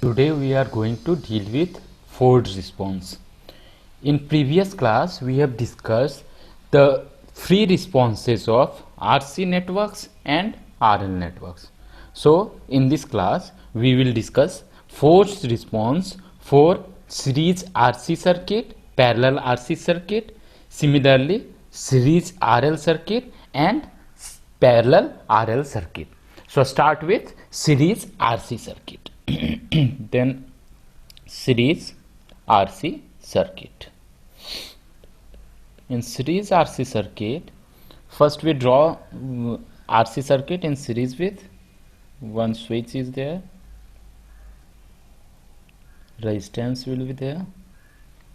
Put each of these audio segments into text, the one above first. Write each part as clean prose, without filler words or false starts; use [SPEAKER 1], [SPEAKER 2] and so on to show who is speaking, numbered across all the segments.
[SPEAKER 1] Today we are going to deal with forced response. In previous class we have discussed the free responses of RC networks and RL networks. So in this class we will discuss forced response for series RC circuit, parallel RC circuit, similarly series RL circuit and parallel RL circuit. So start with series RC circuit. Then series RC circuit. In series RC circuit, first we draw RC circuit in series with one switch is there, resistance will be there,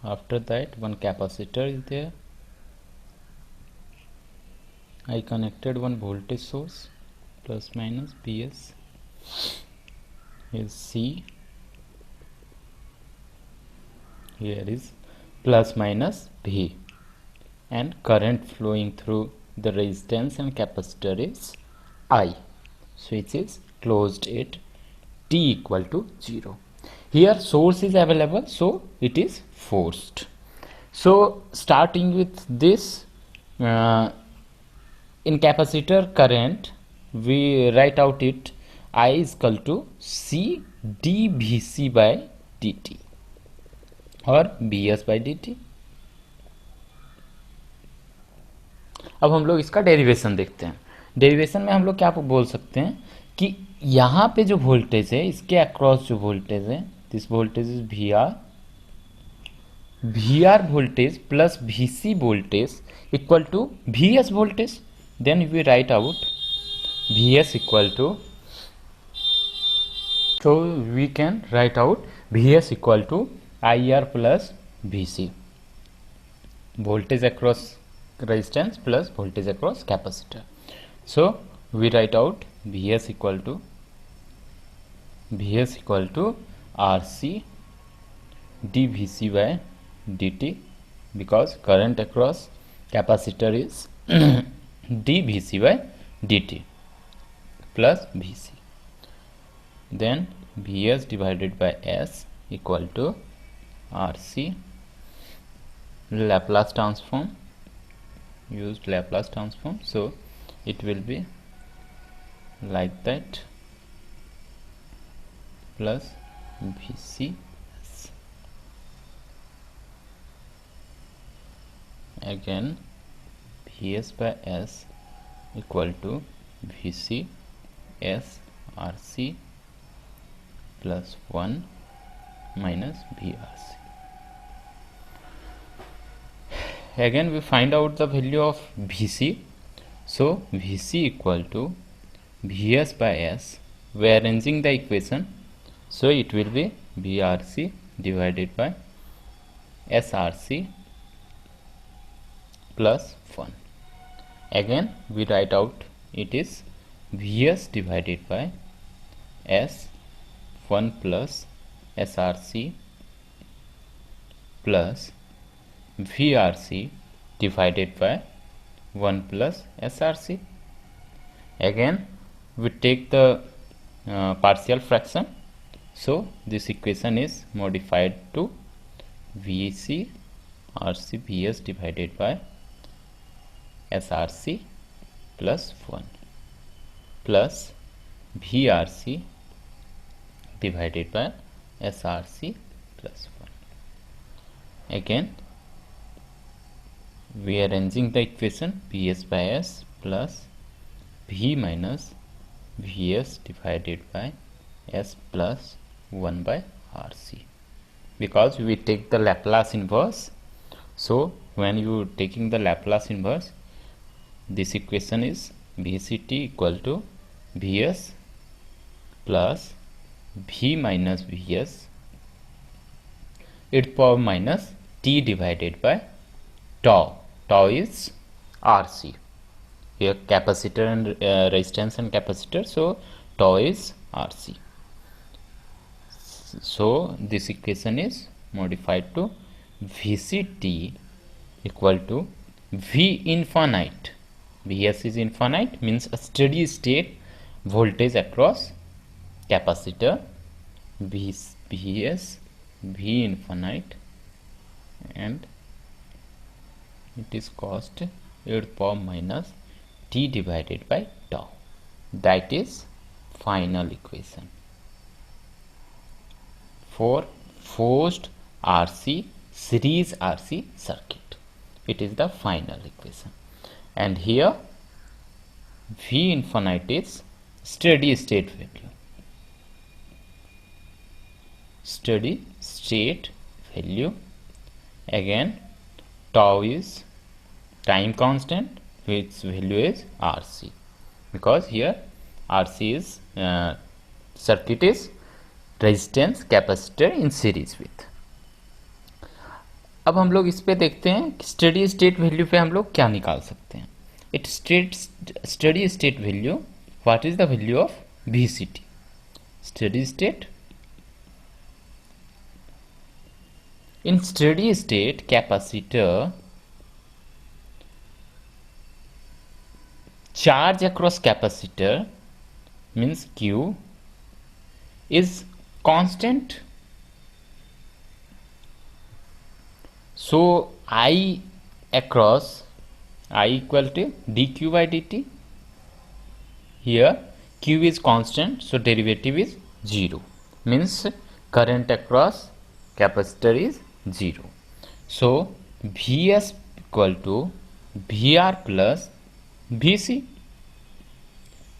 [SPEAKER 1] after that one capacitor is there, I connected one voltage source plus minus Vs is C, here is plus minus V, and current flowing through the resistance and capacitor is I. Switch is closed at t equal to 0. Here source is available, so it is forced. So starting with this, in capacitor current we write out it I is equal to C dVc by dt और Bs by dt. अब हम लोग इसका derivation देखते हैं. Derivation में हम लोग क्या बोल सकते हैं कि यहाँ पे जो वोल्टेज है इसके अक्रॉस जो वोल्टेज है, this voltage is VR voltage plus VC voltage equal to VS voltage. Then we write out VS equal to, so we can write out VS equal to IR plus VC, voltage across resistance plus voltage across capacitor. So we write out VS equal to RC dVc by dt, because current across capacitor is dVc by dt plus VC. Then Vs divided by S equal to RC, Laplace transform, used Laplace transform, so it will be like that, plus VCS. Again Vs by S equal to VC S RC plus 1 minus VRC. Again we find out the value of VC. So VC equal to Vs by S. We are arranging the equation, so it will be VRC divided by SRC plus 1. Again we write out it is Vs divided by S 1 plus SRC plus VRC divided by 1 plus SRC. Again we take the partial fraction, so this equation is modified to VC RC Vs divided by SRC plus 1 plus VRC divided by SRC plus 1. Again we are arranging the equation Vs by S plus V minus Vs divided by S plus 1 by RC, because we take the Laplace inverse. So when you taking the Laplace inverse, this equation is VCT equal to Vs plus V minus Vs its power minus T divided by tau. Tau is RC. Here capacitor and resistance and capacitor, so tau is RC. So this equation is modified to VCT equal to V infinite. Vs is infinite, means a steady state voltage across capacitor Vs V infinite, and it is cost e power minus t divided by tau. That is final equation for forced RC series RC circuit. It is the final equation, and here V infinite is steady state value. Steady state value. Again, tau is time constant, which value is RC, because here RC is circuit is resistance capacitor in series with. अब हम लोग इस पे देखते हैं कि steady state value पे हम लोग क्या निकाल सकते हैं. It steady state value, what is the value of VCT? Steady state, in steady state capacitor charge across capacitor means Q is constant. So I across I equal to dq by dt. Here Q is constant, so derivative is 0, means current across capacitor is 0. So Vs equal to Vr plus Vc,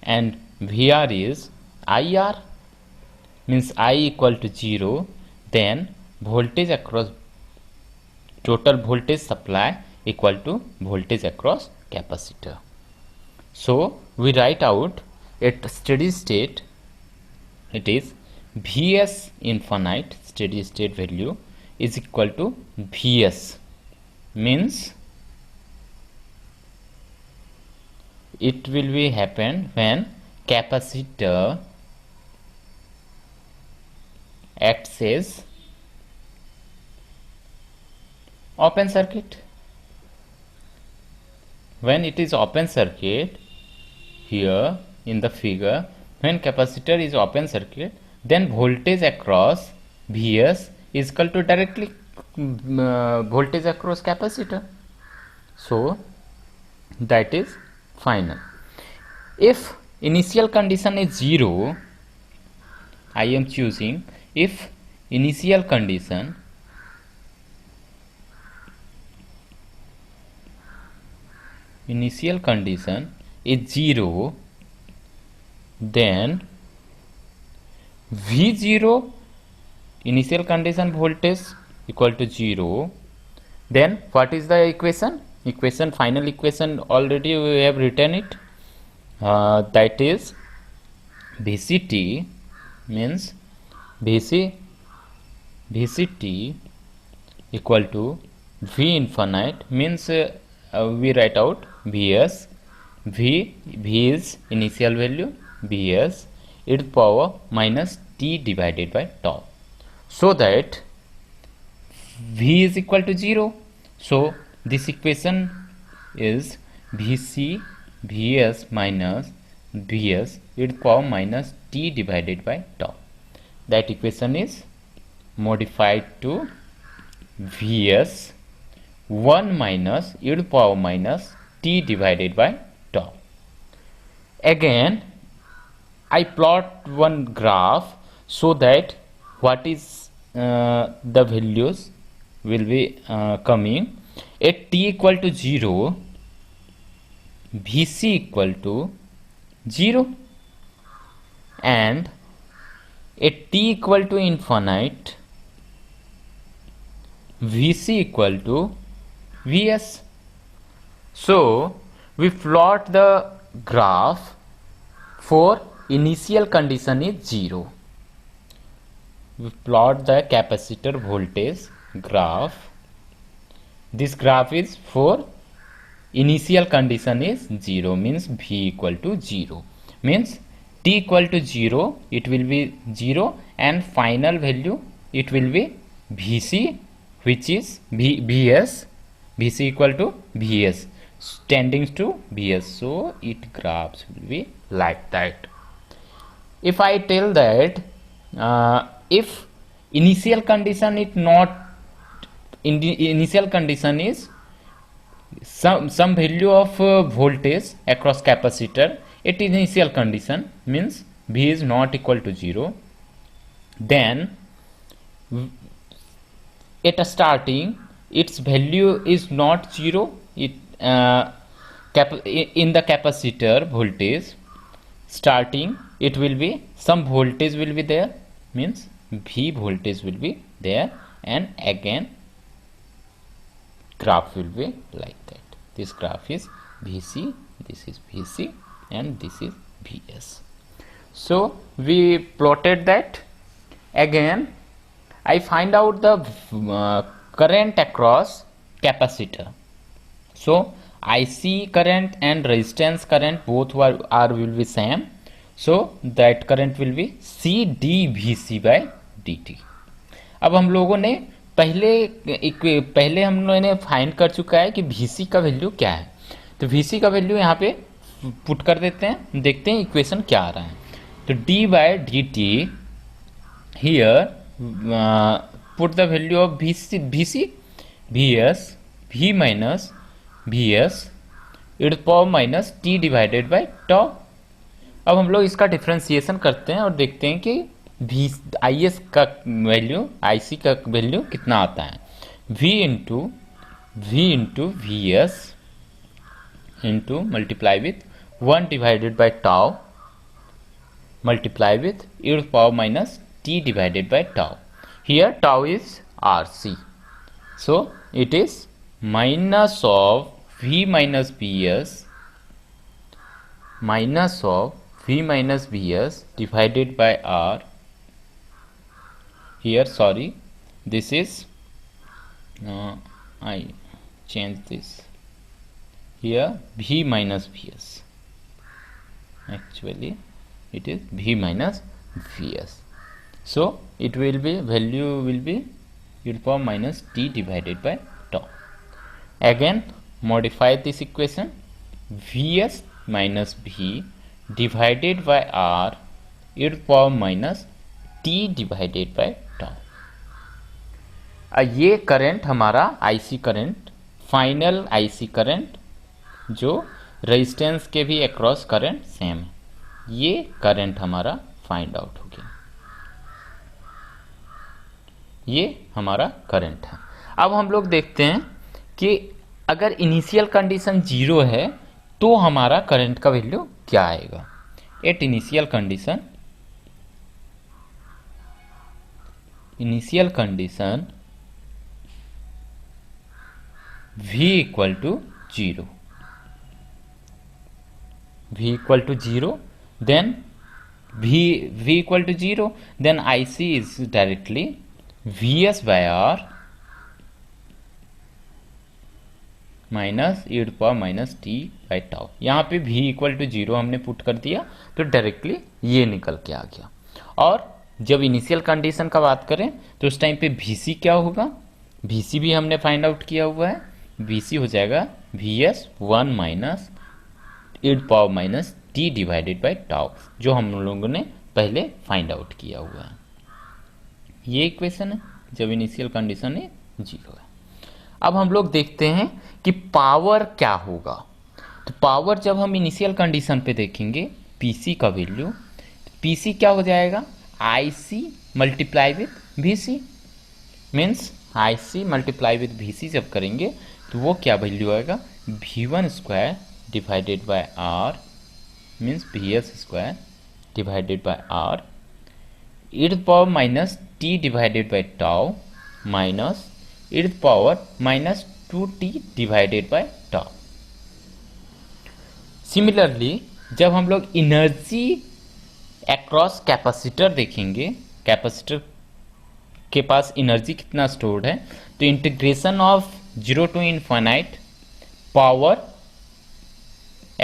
[SPEAKER 1] and Vr is IR, means I equal to 0. Then voltage across, total voltage supply equal to voltage across capacitor. So we write out at steady state, it is Vs infinite steady state value is equal to Vs, means it will be happen when capacitor acts as open circuit. When it is open circuit, here in the figure, when capacitor is open circuit, then voltage across Vs is equal to directly voltage across capacitor. So that is final. If initial condition is 0, I am choosing, if initial condition is 0, then V0 initial condition voltage equal to 0, then what is the equation? Final equation already we have written it, that is VCT, means VCT equal to V infinite, means we write out Vs, V is initial value, Vs e to the power minus t divided by tau, so that V is equal to 0. So this equation is Vc Vs minus Vs e to the power minus t divided by tau. That equation is modified to Vs 1 minus e to the power minus t divided by tau. Again I plot one graph so that what is the values will be coming. At t equal to 0, Vc equal to 0, and at t equal to infinite, Vc equal to Vs. So we plot the graph for initial condition is 0. We plot the capacitor voltage graph. This graph is for initial condition is 0, means V equal to 0, means t equal to 0 it will be 0, and final value it will be Vc, which is Vs, Vc equal to Vs tending to Vs. So it graphs will be like that. If I tell that if initial condition is not initial condition is some value of voltage across capacitor, it initial condition means V is not equal to 0, then at starting its value is not 0, it in the capacitor voltage starting it will be some voltage will be there, means V voltage will be there, and again graph will be like that. This graph is VC, this is VC, and this is VS. So we plotted that. Again I find out the current across capacitor. So IC current and resistance current both will be same, so that current will be C d VC by dt. अब हम लोगों ने पहले हम लोगों ने find कर चुका है कि VC का वैल्यू क्या है, तो VC का वैल्यू यहाँ पे पुट कर देते हैं, देखते हैं इक्वेशन क्या आ रहा है. तो d by dt here put the value of VC Vs V minus Vs e to the power minus t divided by tau. अब हम लोग इसका डिफ्रेंसिएशन करते हैं और देखते हैं कि IS का वैल्यू IC का वैल्यू कितना आता है. V into Vs into multiply with 1 divided by tau multiply with e to the power minus t divided by tau. Here tau is RC, so it is minus of V minus Vs minus of V minus Vs divided by R. Here sorry, this is I change this, here V minus Vs, actually it is V minus Vs, so it will be value will be e to the power minus t divided by tau. Again modify this equation, Vs minus V divided by R e to the power minus t divided by tau. ये current हमारा IC current, final IC current जो resistance के भी across current same है, ये current हमारा find out हो गया, ये हमारा करंट है. अब हम लोग देखते हैं कि अगर इनिशियल कंडीशन 0 है तो हमारा करंट का वैल्यू क्या आएगा. At initial condition V equal to 0, then V equal to 0, then IC is directly Vs by R minus e to the power minus t by tau. यहाँ पे V equal to 0 हमने put कर दिया तो directly ये निकल के आ गया. और जब इनिशियल कंडीशन का बात करें तो उस टाइम पे Vc क्या होगा, Vc भी हमने फाइंड आउट किया हुआ है, Vc हो जाएगा Vs 1 minus e to the power minus t divided by tau, जो हम लोगों ने पहले फाइंड आउट किया हुआ है. ये इक्वेशन है जब इनिशियल कंडीशन है 0 है. अब हम लोग देखते हैं कि पावर क्या होगा. तो पावर जब हम इनिशियल कंडीशन पे देखेंगे Pc का वैल्यू, Pc क्या हो जाएगा, IC multiply with Vc, means IC multiply with Vc जब करेंगे तो वो क्या वैल्यू आएगा, V1 square divided by R means Vs square divided by R e to the power minus t divided by tau minus e to the power minus 2t divided by tau. Similarly जब हम लोग energy across capacitor देखेंगे, capacitor के पास energy कितना stored है, तो integration of 0 to infinite power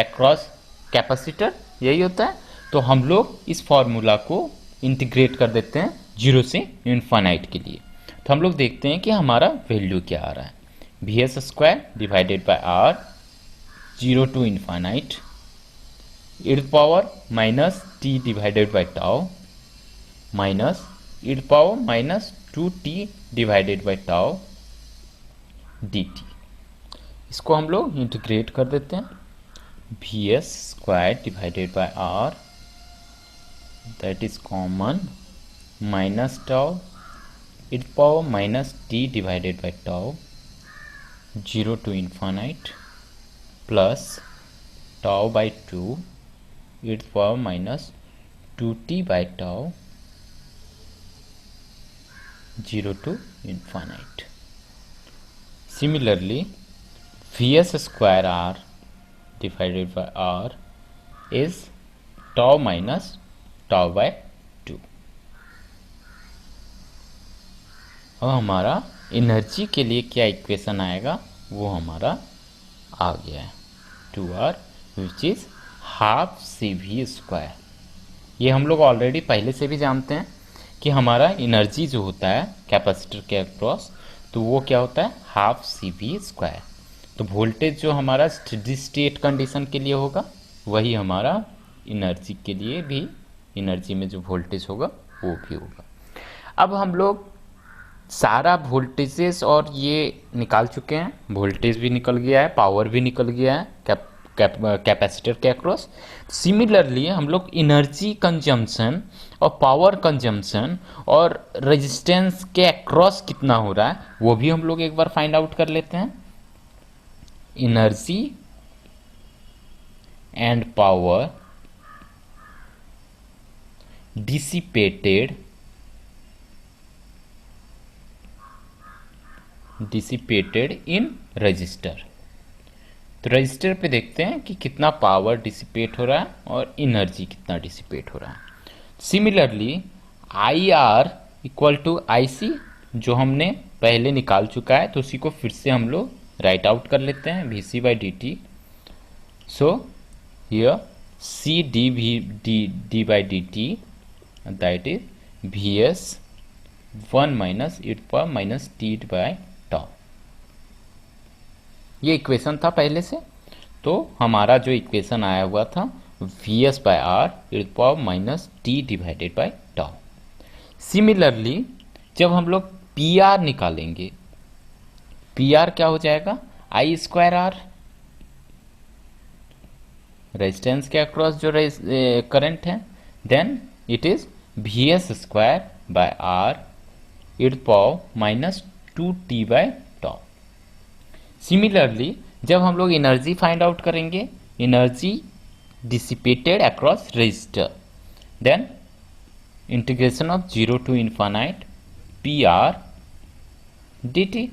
[SPEAKER 1] across capacitor यही होता है. तो हम लोग इस फॉर्मूला को इंटीग्रेट कर देते हैं 0 से इनफाइनाइट के लिए. तो हम लोग देखते हैं कि हमारा वैल्यू क्या आ रहा है, Vs square divided by R 0 to infinite e to the power minus t divided by tau minus e power minus 2t divided by tau dt। इसको हम लोग इंटीग्रेट कर देते हैं, V S square divided by R, that is common, minus tau e power minus t divided by tau 0 to infinite plus tau by 2 e to power minus 2t by tau 0 to infinite. Similarly, Vs square r divided by r is tau minus tau by 2. अब हमारा energy के लिए क्या equation आएगा वो हमारा आ गया है 2r which is half C V square. ये हम लोग ऑलरेडी पहले से भी जानते हैं कि हमारा एनर्जी जो होता है कैपेसिटर के अक्रॉस, तो वो क्या होता है हाफ सी वी स्क्वायर। तो वोल्टेज जो हमारा स्टेडी स्टेट कंडीशन के लिए होगा वही हमारा एनर्जी के लिए भी, एनर्जी में जो वोल्टेज होगा वो भी होगा। अब हम लोग सारा वोल्टेजेस और ये निकाल चुके हैं, वोल्टेज भी निकल गया है, पावर भी निकल गया है कैपेसिटर के अक्रॉस। सिमिलरली हम लोग एनर्जी कंजम्पशन और पावर कंजम्पशन और रेजिस्टेंस के अक्रॉस कितना हो रहा है वो भी हम लोग एक बार फाइंड आउट कर लेते हैं। Energy and power dissipated in register. तो रजिस्टर पे देखते हैं कि कितना पावर डिसिपेट हो रहा है और एनर्जी कितना डिसिपेट हो रहा है। Similarly I R equal to I C जो हमने पहले निकाल चुका है, तो उसी को फिर से हम लोग राइट आउट कर लेते हैं, V C by D T. So here C D V D by D T that is V S 1 minus e to power minus T by tau. ये इक्वेशन था पहले से, तो हमारा जो इक्वेशन आया हुआ था V S by R e to power minus T divided by tau. Similarly जब हम लोग पी आर निकालेंगे, पी आर क्या हो जाएगा आई स्क्वायर आर, रेजिस्टेंस के अक्रॉस जो करंट है, then it is V S square by R e to power minus 2t by tau. Similarly जब हम लोग एनर्जी फाइंड आउट करेंगे, energy dissipated across resistor, then integration of 0 to infinite P R D T,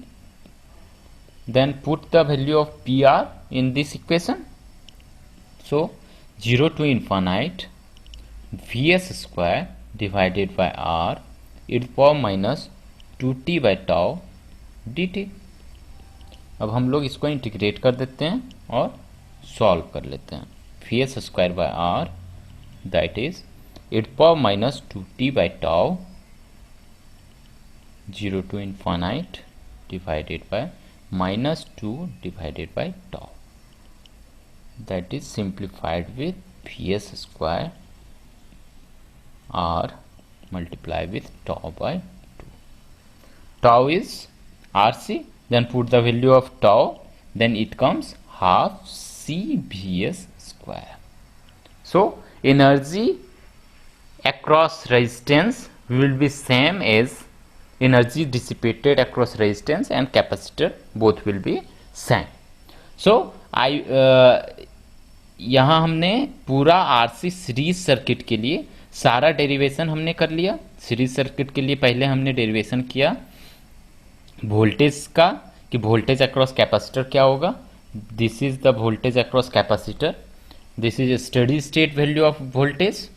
[SPEAKER 1] then put the value of P R in this equation. So 0 to infinite V S square divided by R e to power minus 2t by tau D T. अब हम लोग इसको integrate कर देते हैं और solve कर लेते हैं। V S square by R that is e to power minus 2t by tau 0 to infinite divided by minus 2 divided by tau, that is simplified with V S square R multiply with tau by 2. Tau is RC, then put the value of tau, then it comes half CVS square. So energy across resistance will be same as energy dissipated across resistance and capacitor, both will be same. So यहाँ हमने पूरा RC series circuit के लिए सारा derivation हमने कर लिया। Series circuit के लिए पहले हमने डेरिवेशन किया वोल्टेज का, कि वोल्टेज अक्रॉस कैपेसिटर क्या होगा। This is the voltage across capacitor, this is steady state value of voltage,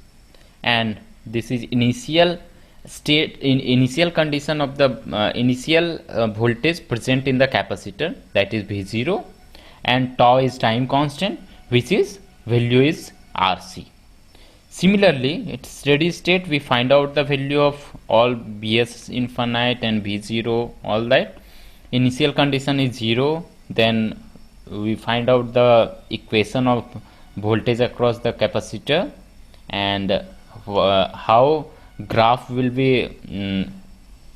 [SPEAKER 1] and this is initial state in initial condition of the initial voltage present in the capacitor, that is V0, and tau is time constant which is value is RC. Similarly at steady state we find out the value of all Vs infinite and V0, all that. Initial condition is 0, then we find out the equation of voltage across the capacitor and how graph will be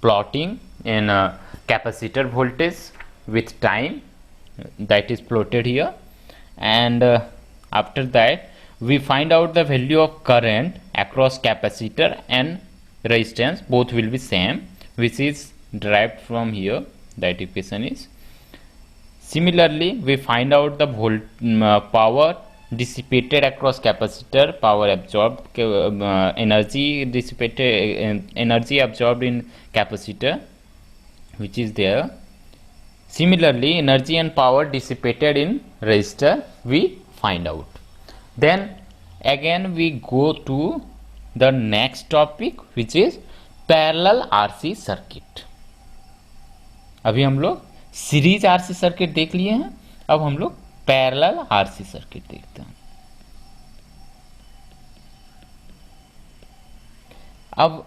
[SPEAKER 1] plotting in capacitor voltage with time, that is plotted here, and after that we find out the value of current across capacitor and resistance, both will be same, which is derived from here, that equation is. Similarly, we find out the power dissipated across capacitor, power absorbed, energy dissipated, energy absorbed in capacitor, which is there. Similarly, energy and power dissipated in resistor we find out. Then again we go to the next topic, which is parallel RC circuit. अभी हम लोग series RC circuit देख लिए हैं, अब हम लोग parallel RC circuit देखते हैं. अब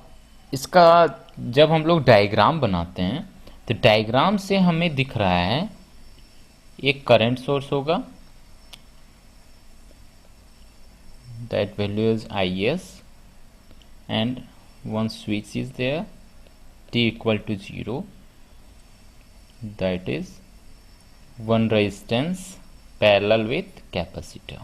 [SPEAKER 1] इसका जब हम लोग डायग्राम बनाते हैं तो डायग्राम से हमें दिख रहा है एक करंट सोर्स होगा, that value is Is, and one switch is there, t equal to 0, that is one resistance parallel with capacitor.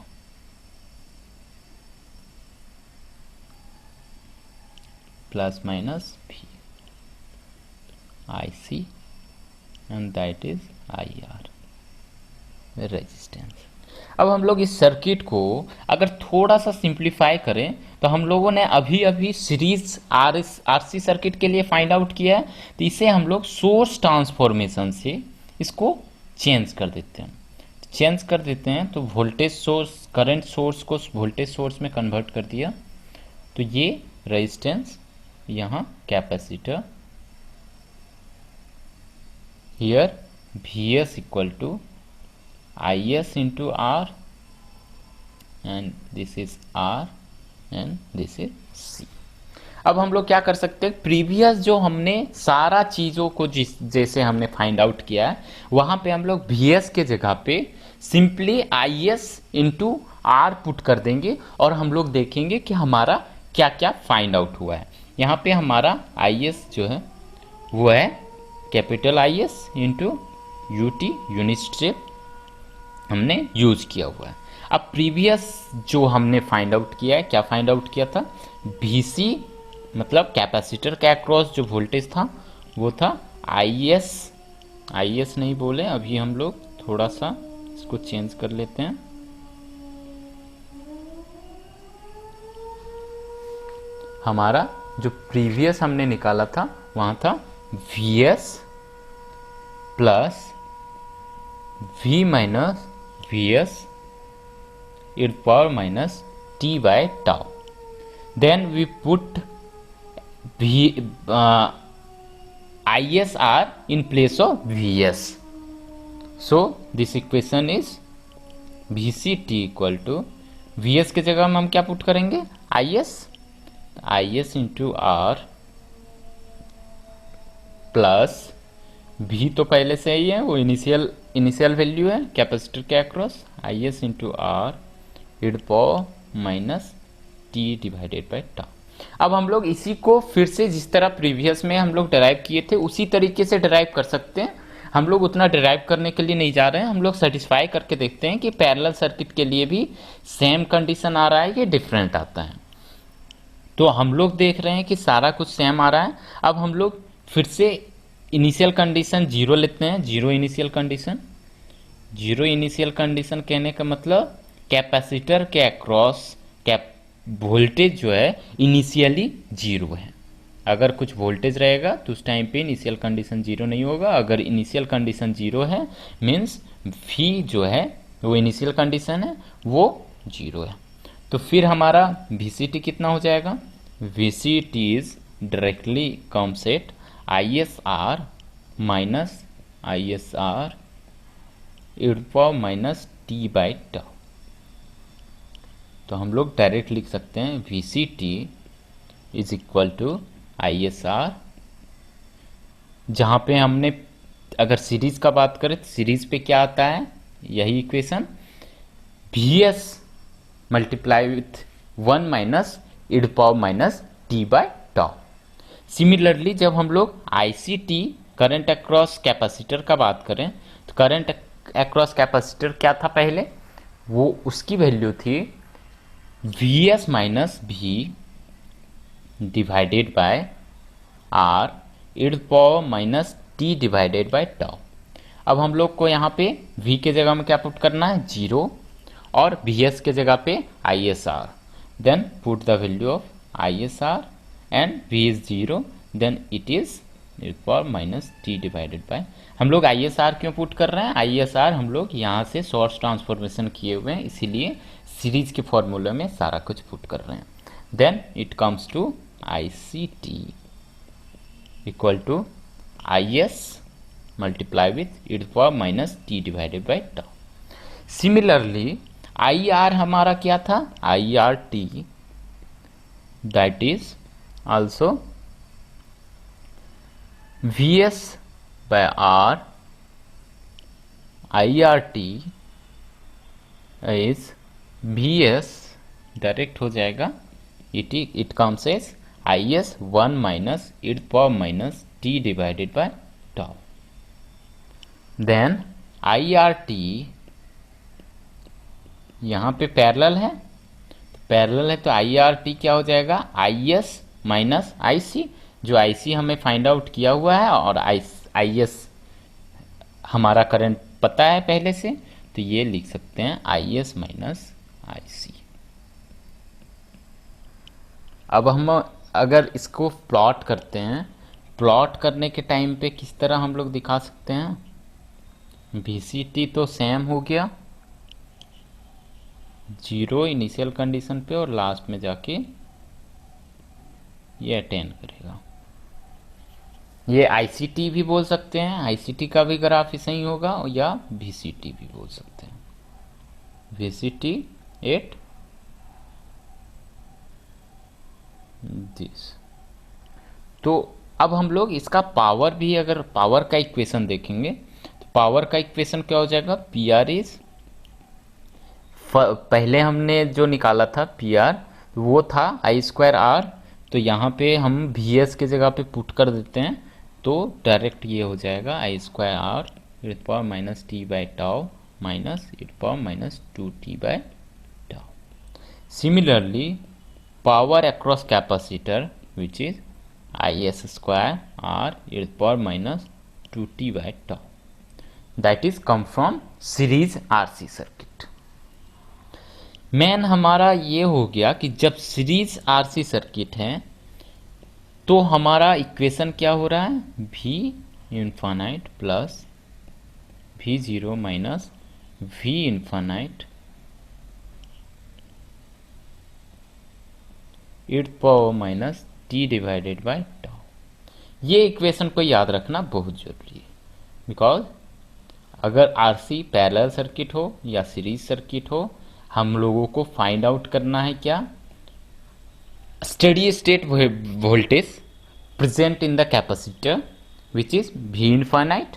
[SPEAKER 1] Plus minus V, IC, and that is IR, resistance. अब हम लोग इस सर्किट को अगर थोड़ा सा simplify करें तो हम लोगों ने अभी अभी सीरीज आरसी सर्किट के लिए फाइंड आउट किया है, तो इसे हम लोग सोर्स ट्रांसफॉर्मेशन से इसको चेंज कर देते हैं. चेंज कर देते हैं तो वोल्टेज सोर्स, करंट सोर्स को वोल्टेज सोर्स में कन्वर्ट कर दिया, तो ये रेजिस्टेंस, यहाँ capacitor, here Vs equal to Is into R, and this is R and this is C. अब हम लोग क्या कर सकते हैं, प्रीवियस जो हमने सारा चीज़ों को जैसे हमने फाइंड आउट किया है वहाँ पे हम लोग Vs के जगह पे simply Is into R put कर देंगे और हम लोग देखेंगे कि हमारा क्या क्या फाइंड आउट हुआ है. यहाँ पे हमारा Is जो है वो है capital Is into UT, unit step हमने यूज किया हुआ है. अब प्रीवियस जो हमने फाइंड आउट किया है, क्या फाइंड आउट किया था, Vc मतलब कैपेसिटर के अक्रॉस जो वोल्टेज था वो था Is नहीं बोले, अभी हम लोग थोड़ा सा इसको चेंज कर लेते हैं. हमारा जो प्रीवियस हमने निकाला था वहां था Vs plus V minus Vs e power minus t by tau. Then we put ISR in place of Vs. So this equation is Vct equal to Vs के जगह में हम क्या पुट करेंगे, Is into R plus V तो पहले से ही है, वो इनिशियल वैल्यू है कैपेसिटर के across, Is into R e power minus T divided by tau. अब हम लोग इसी को फिर से जिस तरह प्रीवियस में हम लोग डिराइव किए थे उसी तरीके से डिराइव कर सकते हैं. हम लोग उतना डिराइव करने के लिए नहीं जा रहे हैं, हम लोग सेटिस्फाई करके देखते हैं कि पैरेलल सर्किट के लिए भी सेम कंडीशन आ रहा है कि डिफरेंट आता है. तो हम लोग देख रहे हैं कि सारा कुछ सेम आ रहा है. अब हम लोग फिर से इनिशियल कंडीशन 0 लेते हैं, जीरो इनिशियल कंडीशन कहने का मतलब कैपेसिटर के अक्रॉस वोल्टेज जो है इनिशियली 0 है. अगर कुछ वोल्टेज रहेगा तो उस टाइम पे इनिशियल कंडीशन 0 नहीं होगा. अगर इनिशियल कंडीशन 0 है मीन्स V जो है वो इनिशियल कंडीशन है वो 0 है. तो फिर हमारा Vct कितना हो जाएगा, Vct is directly comes at ISR minus ISR e power minus T by tau. तो हम लोग डायरेक्ट लिख सकते हैं Vct is equal to ISR, जहाँ पे हमने अगर सीरीज का बात करें तो सीरीज पे क्या आता है, यही equation Vs multiply with 1 minus e power minus T by tau. Similarly जब हम लोग ICT करंट अक्रॉस कैपेसिटर का बात करें तो करंट अक्रॉस कैपेसिटर क्या था पहले, वो उसकी वैल्यू थी Vs minus V divided by R e power minus T divided by tau. अब हम लोग को यहाँ पे V के जगह में क्या पुट करना है, 0, और Vs के जगह पे ISR। Then put the value of ISR and V is 0, then it is e power minus T divided by. हम लोग ISR क्यों पुट कर रहे हैं, ISR हम लोग यहाँ से सोर्स ट्रांसफॉर्मेशन किए हुए हैं, इसीलिए सीरीज के फॉर्मूले में सारा कुछ पुट कर रहे हैं। Then it comes to ICT equal to IS multiply with e power minus T divided by tau. Similarly IR हमारा क्या था, IRT that is also Vs by R, IRT is Vs direct हो जाएगा, it comes as IS 1 minus e power minus T divided by tau. Then IRT यहाँ पे parallel है, तो IRT क्या हो जाएगा, IS माइनस IC, जो IC हमें फाइंड आउट किया हुआ है और IS हमारा करंट पता है पहले से, तो ये लिख सकते हैं IS माइनस IC। अब हम अगर इसको प्लॉट करते हैं, प्लॉट करने के टाइम पे किस तरह हम लोग दिखा सकते हैं, VCT तो सेम हो गया 0 इनिशियल कंडीशन पे और लास्ट में जाके ये अटेन करेगा। ये ICT भी बोल सकते हैं, ICT का भी ग्राफ ऐसा ही होगा, या VCT भी बोल सकते हैं, VCT एट दिस। तो अब हम लोग इसका पावर भी, अगर पावर का इक्वेशन देखेंगे तो पावर का इक्वेशन क्या हो जाएगा, PR इज, पहले हमने जो निकाला था PR वो था I²R, तो यहाँ पे हम Vs के जगह पे पुट कर देते हैं, तो डायरेक्ट ये हो जाएगा I²R e power minus T by tau minus e power minus 2T by tau. Similarly power across capacitor which is IS²R e power minus 2T by tau, that is come from series RC circuit. Main हमारा ये हो गया कि जब series RC circuit है तो हमारा equation क्या हो रहा है, V infinite plus V0 minus V infinite e power minus T divided by tau. ये इक्वेशन को याद रखना बहुत जरूरी है, बिकॉज अगर RC पैरेलल सर्किट हो या सीरीज सर्किट हो, हम लोगों को फाइंड आउट करना है क्या, steady state voltage present in the capacitor which is V infinite,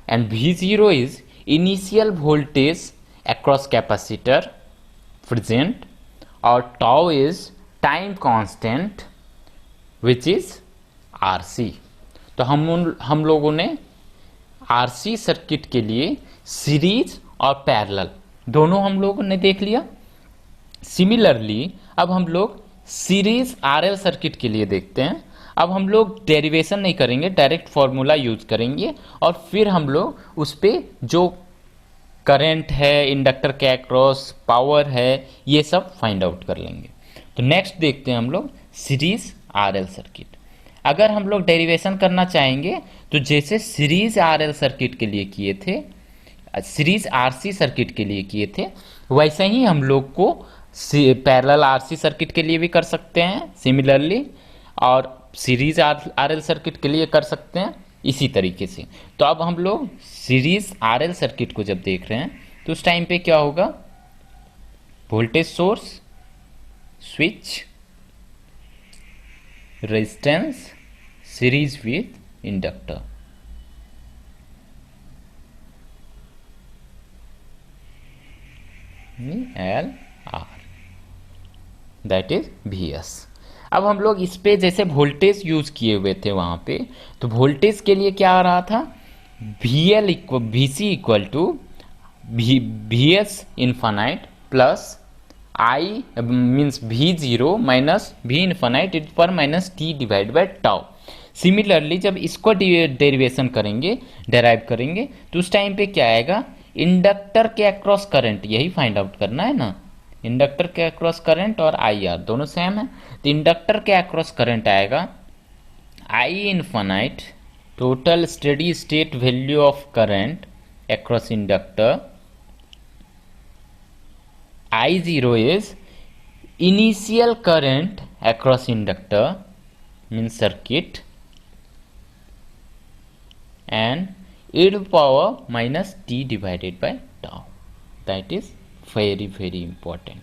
[SPEAKER 1] and V0 is initial voltage across capacitor present, और tau is time constant which is RC। तो हम लोगों ने RC सर्किट के लिए सीरीज और पैरेलल दोनों हम लोगों ने देख लिया। सिमिलरली अब हम लोग सीरीज RL सर्किट के लिए देखते हैं। अब हम लोग डेरिवेशन नहीं करेंगे, डायरेक्ट फॉर्मूला यूज करेंगे और फिर हम लोग उस पर जो करंट है, इंडक्टर के अक्रॉस पावर है, ये सब फाइंड आउट कर लेंगे। तो नेक्स्ट देखते हैं हम लोग सीरीज RL सर्किट। अगर हम लोग डेरिवेशन करना चाहेंगे तो जैसे सीरीज RL सर्किट के लिए किए थे, सीरीज RC सर्किट के लिए किए थे, वैसे ही हम लोग को पैरेलल RC सर्किट के लिए भी कर सकते हैं सिमिलरली, और सीरीज RL सर्किट के लिए कर सकते हैं इसी तरीके से। तो अब हम लोग सीरीज RL सर्किट को जब देख रहे हैं तो उस टाइम पे क्या होगा, voltage source, switch, resistance, series with inductor, LR, that is VS। अब हम लोग इस पे जैसे वोल्टेज यूज किए हुए थे वहां पे, तो वोल्टेज के लिए क्या आ रहा था, V C equal to V S infinite plus I means V zero minus V infinite it पर minus T divide by tau. Similarly जब इसको डेरिवेशन करेंगे, डेराइव करेंगे, तो उस टाइम पे क्या आएगा, इंडक्टर के अक्रॉस करंट, यही फाइंड आउट करना है ना, इंडक्टर के अक्रॉस करंट और आई आर दोनों सेम है, तो इंडक्टर के अक्रॉस करंट आएगा I infinite total steady state value of current across inductor, I0 is initial current across inductor means circuit and e to power minus t divided by tau. That is very important.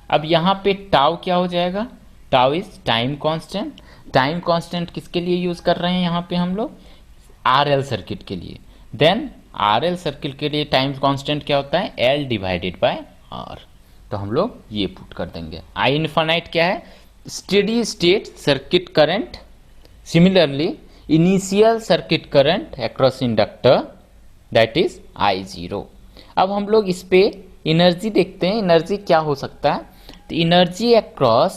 [SPEAKER 1] अब यहाँ पे tau क्या हो जाएगा, tau is time constant. Time constant किसके लिए use कर रहे हैं यहाँ पे हम लोग, आरएल सर्किट के लिए। देन आरएल सर्किट के लिए टाइम कांस्टेंट क्या होता है, एल डिवाइडेड बाय आर। तो हम लोग ये पुट कर देंगे। आई इन्फानाइट क्या है, steady state circuit current, similarly initial circuit current across inductor that is I0। अब हम लोग इस पे एनर्जी देखते हैं, एनर्जी क्या हो सकता है। तो एनर्जी अक्रॉस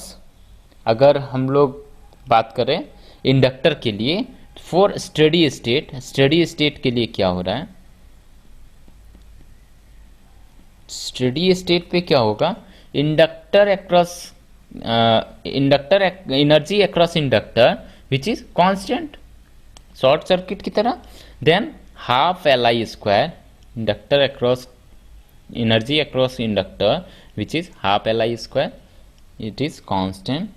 [SPEAKER 1] अगर हम लोग बात करें इंडक्टर के लिए, for steady state, steady state के लिए क्या हो रहा है, स्टेडी स्टेट पे क्या होगा, inductor across inductor energy across inductor which is constant short circuit की तरह, than half L I square inductor across energy across inductor which is half L I square, it is constant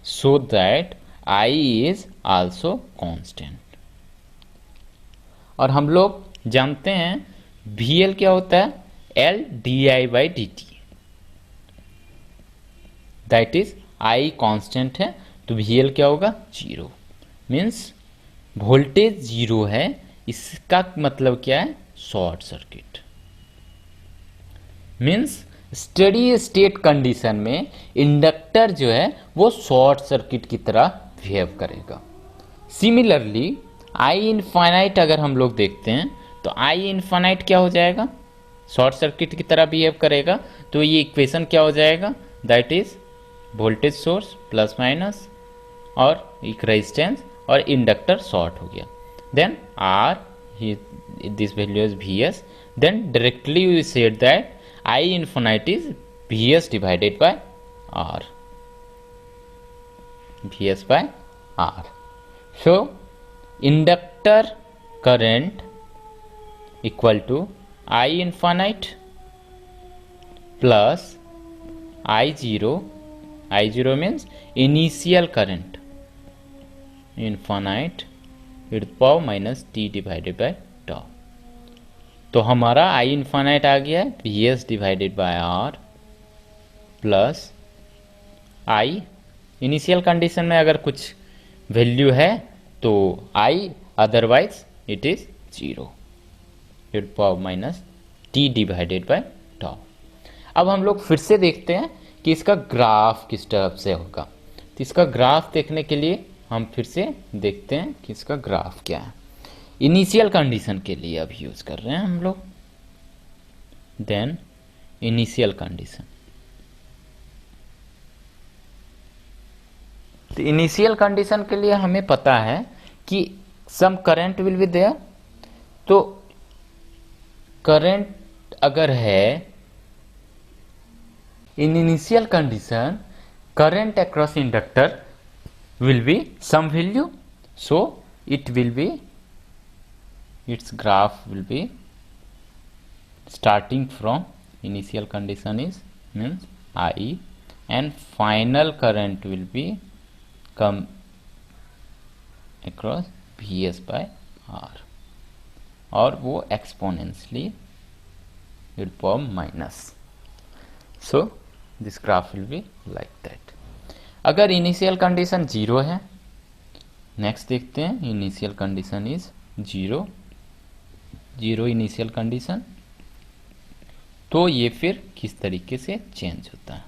[SPEAKER 1] so that I is also constant। और हम लोग जानते हैं VL क्या होता है, L di by dt, that is I constant है, तो VL क्या होगा, जीरो। मीन्स वोल्टेज जीरो है, इसका मतलब क्या है, short circuit. Means steady state condition में इंडक्टर जो है वो शॉर्ट सर्किट की तरह बिहेव करेगा। सिमिलरली आई इनफाइनाइट अगर हम लोग देखते हैं, तो आई इनफाइनाइट क्या हो जाएगा, शॉर्ट सर्किट की तरह बिहेव करेगा। तो ये इक्वेशन क्या हो जाएगा, that is voltage source plus minus और एक रेजिस्टेंस और इंडक्टर शॉर्ट हो गया, then R this value is V S, then directly we said that I infinite is Vs divided by R. Vs by R. So, inductor current equal to I infinite plus I0. I0 means initial current. Infinite e to the power minus t divided by tau. तो हमारा आई infinite आ गया है V S divided by R plus I, initial condition में अगर कुछ value है तो I, otherwise it is zero, it power minus T divided by tau. अब हम लोग फिर से देखते हैं कि इसका ग्राफ किस तरफ से होगा। तो इसका ग्राफ देखने के लिए हम फिर से देखते हैं कि इसका ग्राफ क्या है। इनिशियल कंडीशन के लिए अब यूज कर रहे हैं हम लोग, देन इनिशियल कंडीशन। तो इनिशियल कंडीशन के लिए हमें पता है कि some current will be there. तो करंट अगर है in initial condition, current across inductor will be some value, so it will be, its graph will be starting from initial condition is means I and final current will be come across Vs by R और वो exponentially will form minus, so this graph will be like that। अगर initial condition 0 है, next देखते हैं initial condition is 0, zero initial condition, तो ये फिर किस तरीके से चेंज होता है।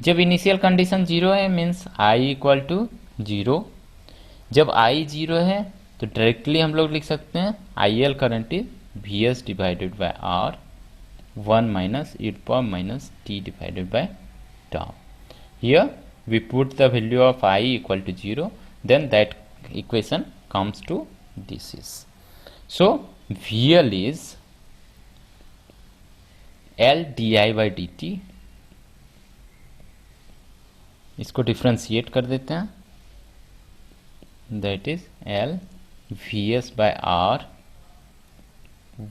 [SPEAKER 1] जब इनिशियल कंडीशन 0 है मीन्स आई इक्वल टू 0। जब आई 0 है तो डायरेक्टली हम लोग लिख सकते हैं I L current is V S divided by R 1 minus e power minus t divided by tau. Here we put the value of I equal to 0, then that equation comes to this is. So VL is L di by dt. इसको differentiate कर देते हैं, that is L Vs by R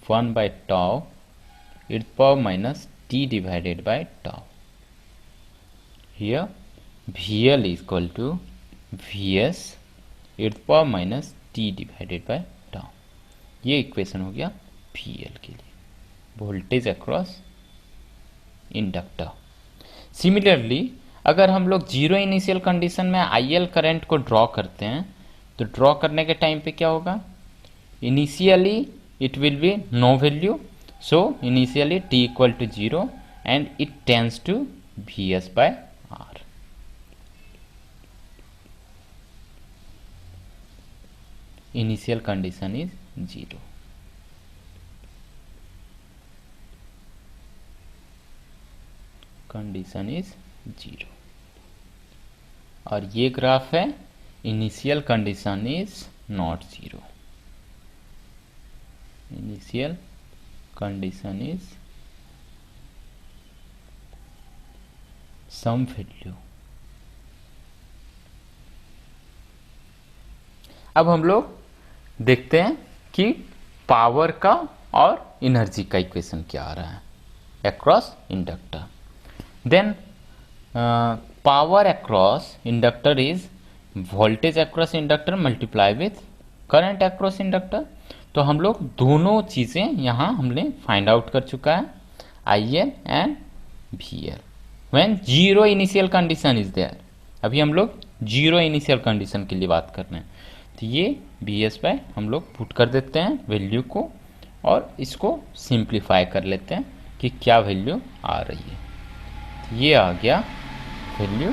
[SPEAKER 1] 1 by tau e power minus t divided by tau. Here VL is equal to Vs e power minus t divided by tau. ये equation हो गया VL के लिए, voltage across inductor. Similarly अगर हम लोग zero initial condition में IL current को ड्रॉ करते हैं तो ड्रॉ करने के टाइम पे क्या होगा, initially it will be no value, so initially t equal to 0 and it tends to Vs by R. Initial condition is 0. Condition is 0. और ये ग्राफ है initial condition is not 0. Initial condition is some value. अब हम लोग देखते हैं कि power का और एनर्जी का इक्वेशन क्या आ रहा है across inductor. Then power across inductor is voltage across inductor multiply with current across inductor. तो हम लोग दोनों चीज़ें यहाँ हमने फाइंड आउट कर चुका है, I L and V L when zero initial condition is there. अभी हम लोग जीरो इनिशियल कंडीशन के लिए बात कर रहे हैं, तो ये बी एस बाय हम लोग पुट कर देते हैं वैल्यू को और इसको सिंप्लीफाई कर लेते हैं कि क्या वैल्यू आ रही है। तो ये आ गया value.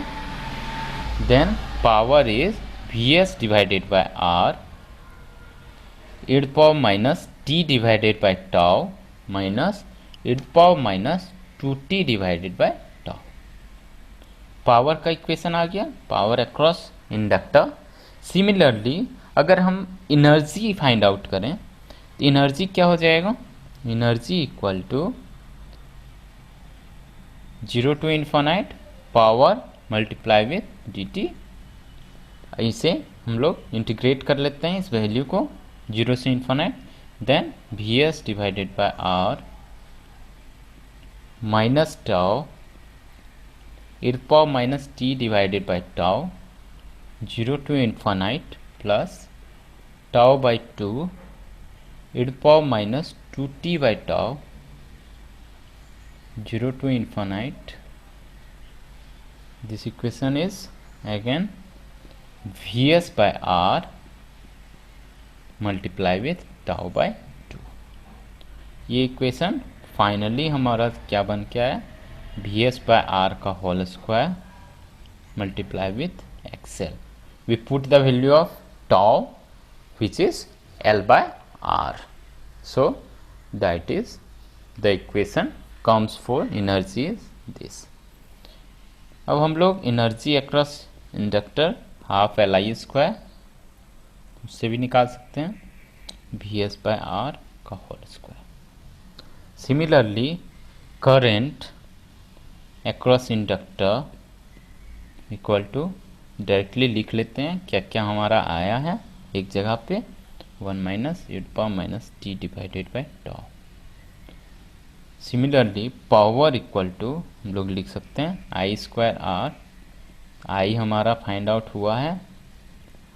[SPEAKER 1] Then power is V S divided by R e power minus t divided by tau minus e power minus 2t divided by tau. Power का इक्वेशन आ गया, पावर अक्रॉस इंडक्टर। सिमिलरली अगर हम एनर्जी फाइंड आउट करें तो energy क्या हो जाएगा, energy equal to 0 to infinite power multiply with dt। इसे हम लोग इंटीग्रेट कर लेते हैं इस वैल्यू को 0 से infinite, then Vs divided by R minus tau e power minus t divided by tau 0 to infinite plus tau by 2 e power minus 2t by tau 0 to infinite. This equation is again Vs by R multiply with tau by 2। ये equation finally हमारा क्या बन के आया, V S by R का whole square multiply with XL. We put the value of tau which is L by R, so that is the equation comes for energy is this. अब हम लोग energy across inductor half L I square उससे भी निकाल सकते हैं, V S by R का whole square. Similarly current across inductor equal to directly लिख लेते हैं क्या क्या हमारा आया है एक जगह पे, 1 minus e power minus T divided by tau. Similarly power equal to हम लोग लिख सकते हैं आई स्क्वायर आर, आई हमारा फाइंड आउट हुआ है,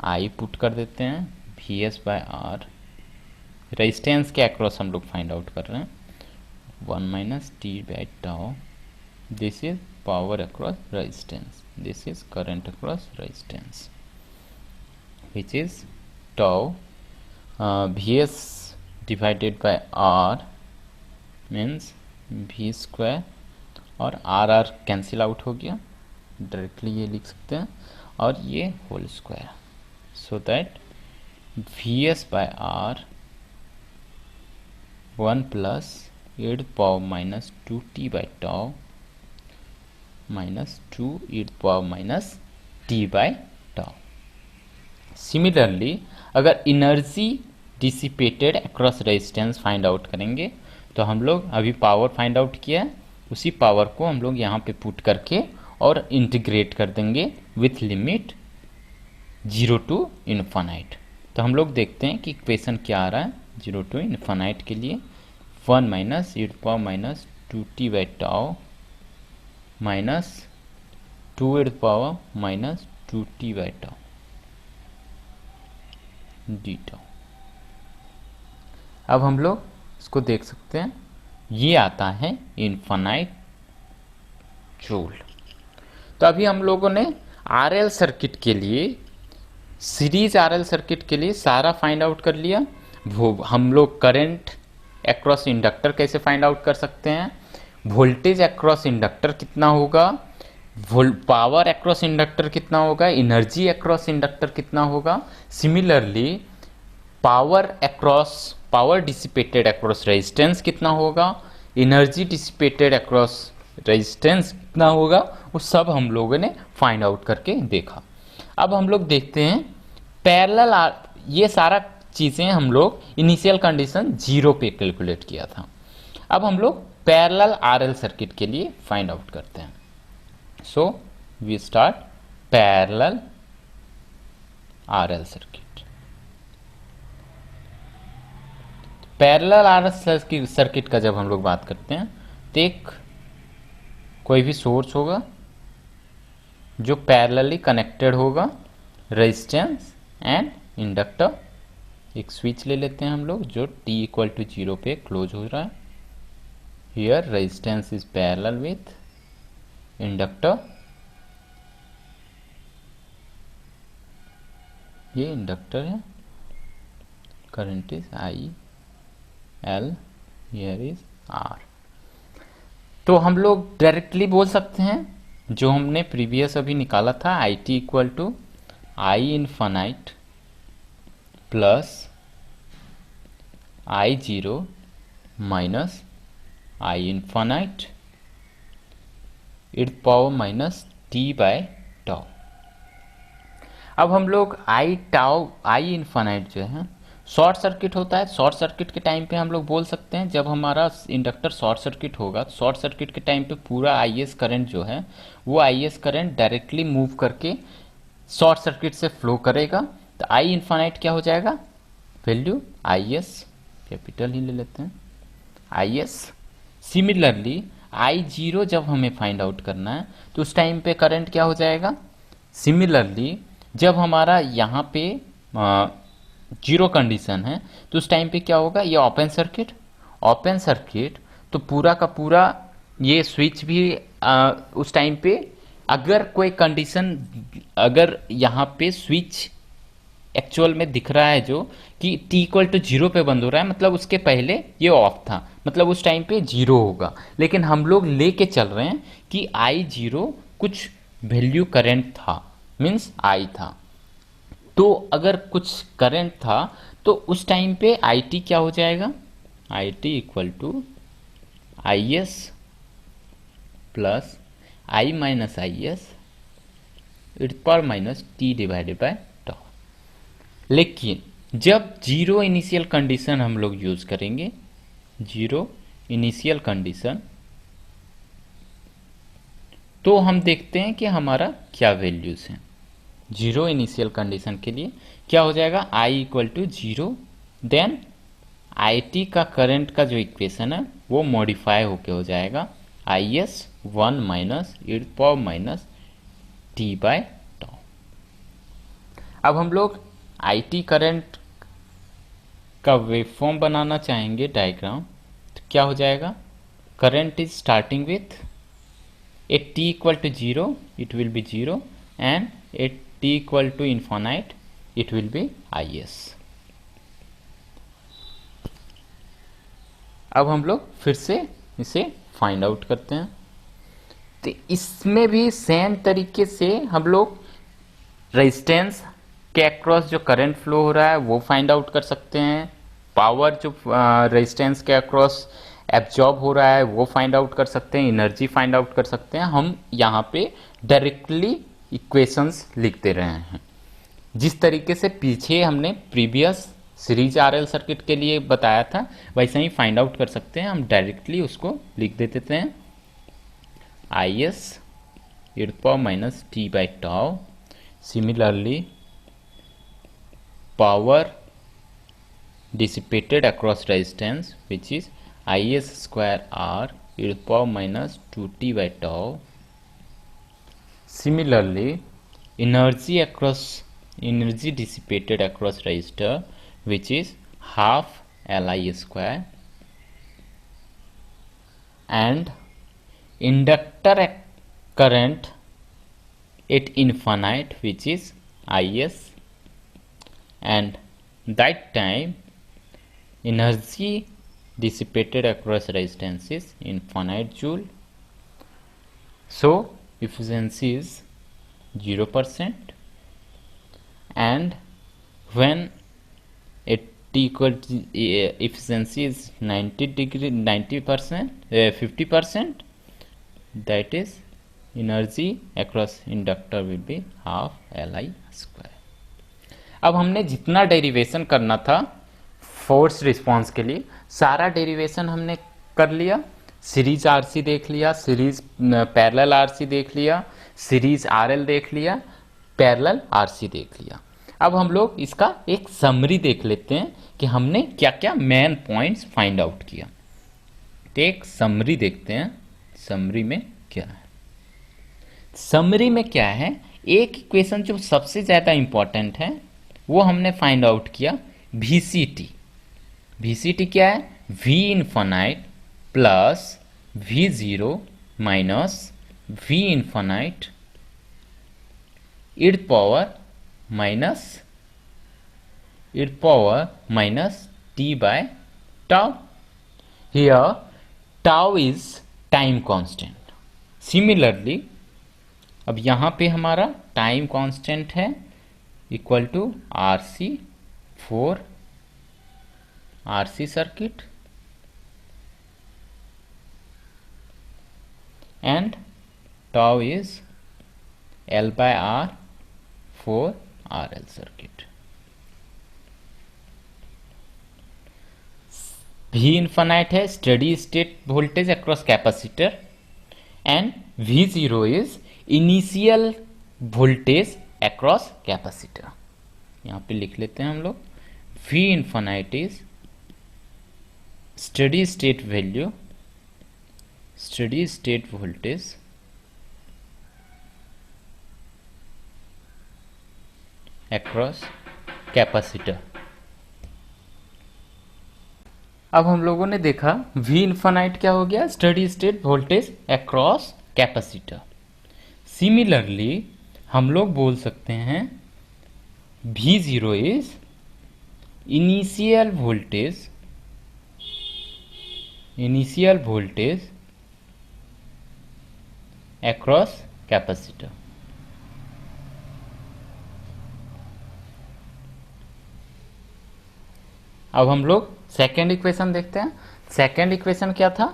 [SPEAKER 1] आई पुट कर देते हैं V S by R. Resistance के अक्रॉस हम लोग फाइंड आउट कर रहे हैं 1 minus T by tau. This is power across resistance, this is current across resistance which is tau V S divided by R means V square और R R cancel out हो गया, directly ये लिख सकते हैं, और ये whole square, so that Vs by R 1 plus e to power minus 2t by tau minus 2 e to power minus t by tau. Similarly अगर energy dissipated across resistance find out करेंगे, तो हम लोग अभी पावर फाइंड आउट किया है, उसी power को हम लोग यहाँ पे पुट करके और इंटीग्रेट कर देंगे विथ लिमिट 0 टू इन्फानाइट। तो हम लोग देखते हैं कि इक्वेशन क्या आ रहा है 0 टू इन्फानाइट के लिए। 1 minus e to power minus 2t by tau minus 2 e to power minus 2t by tau d tau. अब हम लोग इसको देख सकते हैं, ये आता है इन्फानाइट जूल। तो अभी हम लोगों ने आरएल सर्किट के लिए, सीरीज आरएल सर्किट के लिए सारा फाइंड आउट कर लिया। वो हम लोग करंट अक्रॉस इंडक्टर कैसे फाइंड आउट कर सकते हैं, वोल्टेज अक्रॉस इंडक्टर कितना होगा, पावर अक्रॉस इंडक्टर कितना होगा, एनर्जी अक्रॉस इंडक्टर कितना होगा। Similarly power dissipated across resistance कितना होगा, एनर्जी डिसिपेटेड अक्रॉस रेजिस्टेंस कितना होगा, वो सब हम लोगों ने फाइंड आउट करके देखा। अब हम लोग देखते हैं पैरेलल, ये सारा चीज़ें हम लोग इनिशियल कंडीशन 0 पे कैलकुलेट किया था। अब हम लोग पैरेलल आरएल सर्किट के लिए फाइंड आउट करते हैं। So we start parallel RL circuit. Parallel RL circuit का जब हम लोग बात करते हैं, तो एक कोई भी सोर्स होगा जो पैरेलली कनेक्टेड होगा, रेजिस्टेंस एंड इंडक्टर। एक स्विच ले लेते हैं हम लोग जो t इक्वल टू 0 पे क्लोज हो रहा है। Here resistance is parallel with inductor, ये इंडक्टर है, current is I L, here is R. तो हम लोग डायरेक्टली बोल सकते हैं जो हमने प्रीवियस अभी निकाला था, I T equal to I infinite plus I zero minus I infinite e power minus T by tau. अब हम लोग आई इनफाइनाइट जो है शॉर्ट सर्किट होता है। शॉर्ट सर्किट के टाइम पे हम लोग बोल सकते हैं, जब हमारा इंडक्टर शॉर्ट सर्किट होगा, शॉर्ट सर्किट के टाइम पे पूरा आईएस करंट जो है वो आईएस करंट डायरेक्टली मूव करके शॉर्ट सर्किट से फ्लो करेगा। तो आई इनफाइनाइट क्या हो जाएगा, वैल्यू आईएस कैपिटल ही ले लेते हैं, आईएस। सिमिलरली आई जीरो जब हमें फाइंड आउट करना है तो उस टाइम पे करंट क्या हो जाएगा, सिमिलरली जब हमारा यहाँ पे जीरो कंडीशन है तो उस टाइम पे क्या होगा, ये ओपन सर्किट तो पूरा का पूरा ये स्विच भी उस टाइम पे अगर कोई कंडीशन, अगर यहाँ पे स्विच एक्चुअल में दिख रहा है जो कि t इक्वल टू 0 पे बंद हो रहा है, मतलब उसके पहले ये ऑफ था, मतलब उस टाइम पे 0 होगा। लेकिन हम लोग लेके चल रहे हैं कि I0 कुछ वैल्यू करंट था, मीन्स I था। तो अगर कुछ करंट था तो उस टाइम पे IT क्या हो जाएगा, IT equal to IS plus I minus IS e power minus T divided by tau. लेकिन जब जीरो इनिशियल कंडीशन हम लोग यूज करेंगे, जीरो इनिशियल कंडीशन, तो हम देखते हैं कि हमारा क्या वैल्यूज हैं। जीरो इनिशियल कंडीशन के लिए क्या हो जाएगा, I equal to 0, then IT का करंट का जो इक्वेशन है वो मॉडिफाई होके हो जाएगा IS 1 minus e power minus T by tau. अब हम लोग IT करंट का वेवफॉर्म बनाना चाहेंगे डायग्राम, तो क्या हो जाएगा, current is starting with at t equal to 0 it will be 0 and at t equal to infinite it will be IS। अब हम लोग फिर से इसे फाइंड आउट करते हैं। तो इसमें भी सेम तरीके से हम लोग रेजिस्टेंस के अक्रॉस जो करंट फ्लो हो रहा है वो फाइंड आउट कर सकते हैं, पावर जो रेजिस्टेंस के अक्रॉस एब्जॉर्ब हो रहा है वो फाइंड आउट कर सकते हैं, एनर्जी फाइंड आउट कर सकते हैं। हम यहाँ पे डायरेक्टली इक्वेशंस लिखते रहे हैं, जिस तरीके से पीछे हमने प्रीवियस सीरीज आरएल सर्किट के लिए बताया था वैसे ही फाइंड आउट कर सकते हैं। हम डायरेक्टली उसको लिख देते हैं IS e minus t by tau. Similarly, power dissipated across resistance, which is IS square R e minus 2t by tau. Similarly, energy dissipated across resistor, which is half Li square, and inductor current at infinite, which is Is, and that time energy dissipated across resistance is infinite joule. So efficiency is 0%, and when at t equal to efficiency is 90%, 50%, that is energy across inductor will be half Li square. अब हमने जितना derivation करना था force response के लिए सारा derivation हमने कर लिया। सीरीज आरसी देख लिया, सीरीज पैरेलल आरसी देख लिया, सीरीज आरएल देख लिया, पैरेलल आरसी देख लिया। अब हम लोग इसका एक समरी देख लेते हैं कि हमने क्या क्या मेन पॉइंट्स फाइंड आउट किया। तो एक समरी देखते हैं, समरी में क्या है। समरी में क्या है, एक इक्वेशन जो सबसे ज्यादा इंपॉर्टेंट है वो हमने फाइंड आउट किया, VCT। VCT क्या है, V infinite plus V0 minus V infinite ईड power minus t by tau. Here tau is time constant. Similarly, अब यहां पे हमारा टाइम कांस्टेंट है equal to RC for RC circuit and tau is L by R for RL circuit. V infinite है steady state voltage across capacitor and V0 is initial voltage across capacitor. यहां पे लिख लेते हैं हम लोग, V infinite is steady state value, steady state voltage across capacitor. अब हम लोगों ने देखा V इन्फिनाइट क्या हो गया, steady state voltage across capacitor. Similarly हम लोग बोल सकते हैं V0 is initial voltage across capacitor. अब हम लोग सेकेंड इक्वेशन देखते हैं। सेकेंड इक्वेशन क्या था,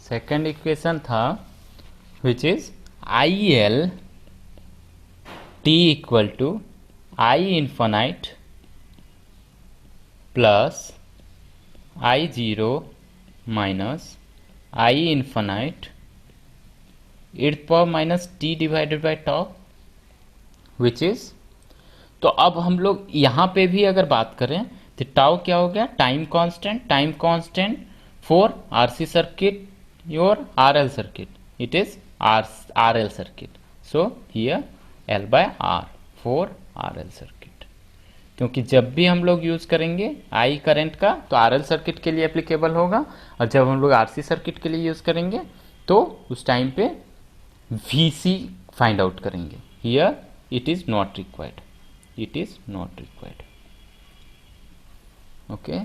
[SPEAKER 1] सेकेंड इक्वेशन था which is IL t equal to I infinite plus I0 minus I infinite ईड power minus t divided by tau which is. तो अब हम लोग यहां पे भी अगर बात करें तो टाउ क्या हो गया, time constant for RC circuit और RL circuit, it is RL circuit. So here L by R for RL circuit, क्योंकि जब भी हम लोग यूज करेंगे I करंट का तो RL सर्किट के लिए एप्लीकेबल होगा, और जब हम लोग RC सर्किट के लिए यूज करेंगे तो उस टाइम पे VC फाइंड आउट करेंगे। Here it is not required, it is not required. Okay,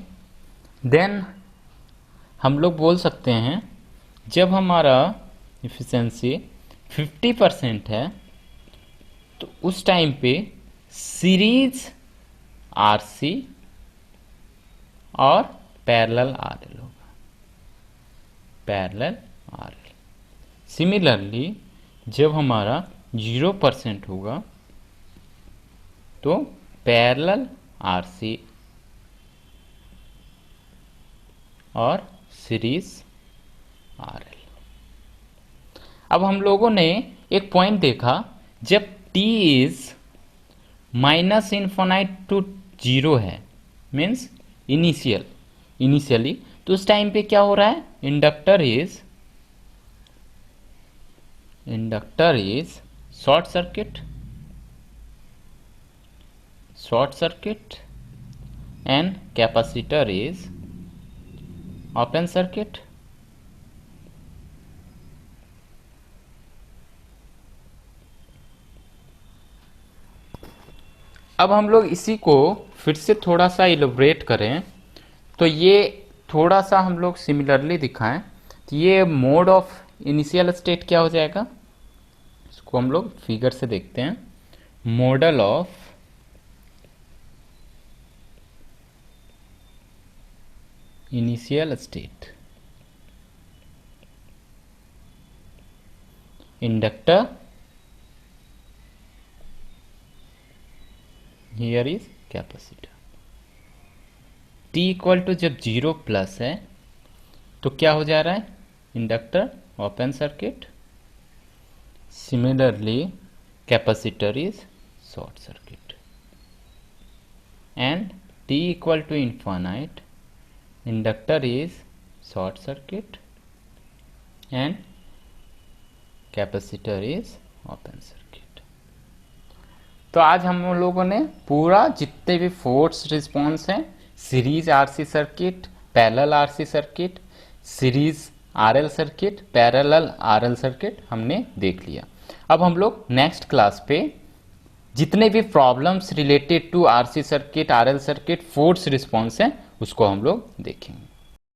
[SPEAKER 1] then हम लोग बोल सकते हैं जब हमारा एफिशिएंसी 50% है तो उस टाइम पे सीरीज आरसी और पैरेलल आरएल होगा, पैरेलल आरएल। सिमिलरली जब हमारा 0% होगा तो पैरेलल आरसी और सीरीज आरएल। अब हम लोगों ने एक पॉइंट देखा, जब t इज माइनस इन्फिनाइट टू 0 है, मीन्स इनिशियली, तो उस टाइम पे क्या हो रहा है, inductor is short circuit and capacitor is open circuit. अब हम लोग इसी को फिर से थोड़ा सा इलेबोरेट करें तो ये थोड़ा सा हम लोग सिमिलरली दिखाएं तो ये मोड ऑफ इनिशियल स्टेट क्या हो जाएगा, इसको हम लोग फिगर से देखते हैं। Model of initial state, inductor, here is capacitor. t equal to जब 0 प्लस है तो क्या हो जा रहा है, inductor open circuit, similarly capacitor is short circuit, and t equal to infinite, inductor is short circuit and capacitor is open circuit. तो आज हम लोगों ने पूरा जितने भी फोर्स रिस्पॉन्स हैं, series RC circuit, parallel RC circuit, series RL circuit, parallel RL circuit हमने देख लिया। अब हम लोग नेक्स्ट क्लास पे जितने भी problems related to RC circuit, RL circuit, force response हैं उसको हम लोग देखेंगे।